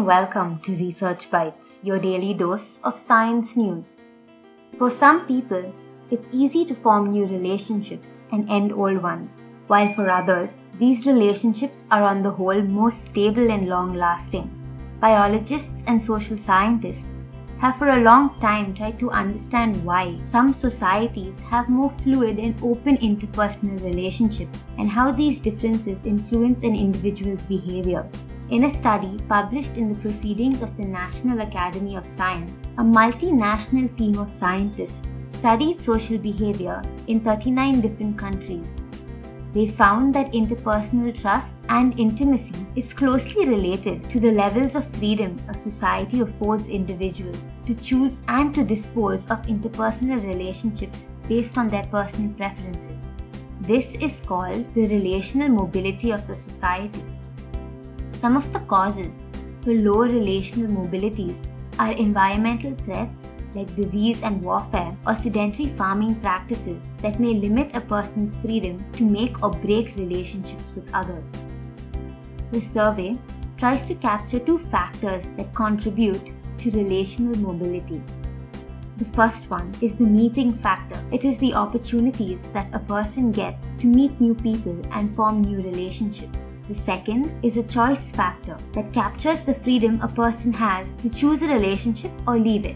welcome to Research Bites, your daily dose of science news. For some people, it's easy to form new relationships and end old ones, while for others, these relationships are on the whole more stable and long-lasting. Biologists and social scientists have for a long time tried to understand why some societies have more fluid and open interpersonal relationships and how these differences influence an individual's behavior. In a study published in the Proceedings of the National Academy of Science, a multinational team of scientists studied social behavior in 39 different countries. They found that interpersonal trust and intimacy is closely related to the levels of freedom a society affords individuals to choose and to dispose of interpersonal relationships based on their personal preferences. This is called the relational mobility of the society. Some of the causes for low relational mobilities are environmental threats like disease and warfare, or sedentary farming practices that may limit a person's freedom to make or break relationships with others. The survey tries to capture two factors that contribute to relational mobility. The first one is the meeting factor. It is the opportunities that a person gets to meet new people and form new relationships. The second is a choice factor that captures the freedom a person has to choose a relationship or leave it.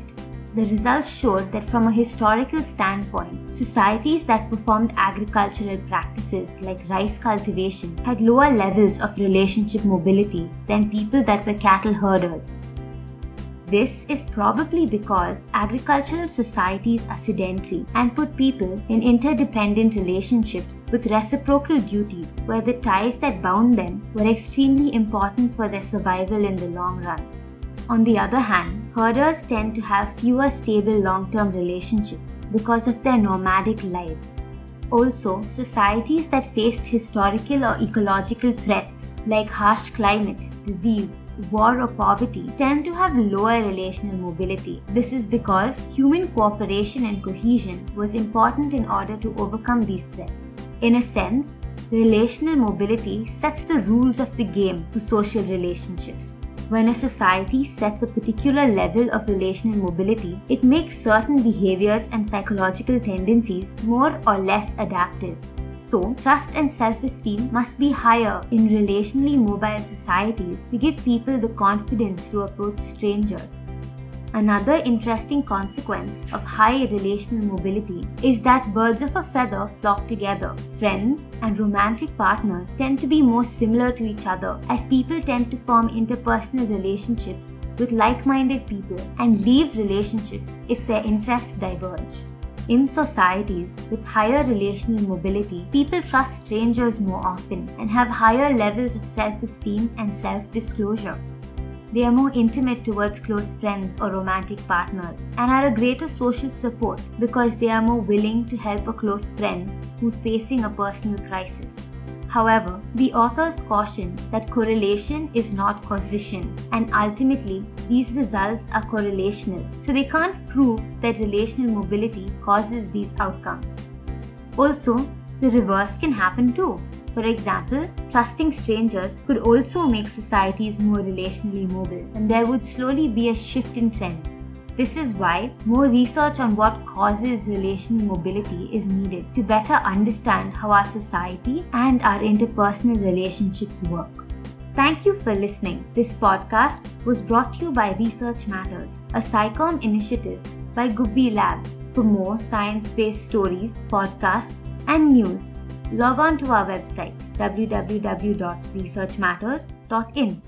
The results showed that from a historical standpoint, societies that performed agricultural practices like rice cultivation had lower levels of relationship mobility than people that were cattle herders. This is probably because agricultural societies are sedentary and put people in interdependent relationships with reciprocal duties where the ties that bound them were extremely important for their survival in the long run. On the other hand, herders tend to have fewer stable long-term relationships because of their nomadic lives. Also, societies that faced historical or ecological threats like harsh climate, disease, war or poverty tend to have lower relational mobility. This is because human cooperation and cohesion was important in order to overcome these threats. In a sense, relational mobility sets the rules of the game for social relationships. When a society sets a particular level of relational mobility, it makes certain behaviors and psychological tendencies more or less adaptive. So, trust and self-esteem must be higher in relationally mobile societies to give people the confidence to approach strangers. Another interesting consequence of high relational mobility is that birds of a feather flock together. Friends and romantic partners tend to be more similar to each other as people tend to form interpersonal relationships with like-minded people and leave relationships if their interests diverge. In societies with higher relational mobility, people trust strangers more often and have higher levels of self-esteem and self-disclosure. They are more intimate towards close friends or romantic partners and are a greater social support because they are more willing to help a close friend who's facing a personal crisis. However, the authors caution that correlation is not causation, and ultimately these results are correlational, so they can't prove that relational mobility causes these outcomes. Also, the reverse can happen too. For example, trusting strangers could also make societies more relationally mobile, and there would slowly be a shift in trends. This is why more research on what causes relational mobility is needed to better understand how our society and our interpersonal relationships work. Thank you for listening. This podcast was brought to you by Research Matters, a SciComm initiative by Gubbi Labs. For more science-based stories, podcasts, and news, log on to our website www.researchmatters.in.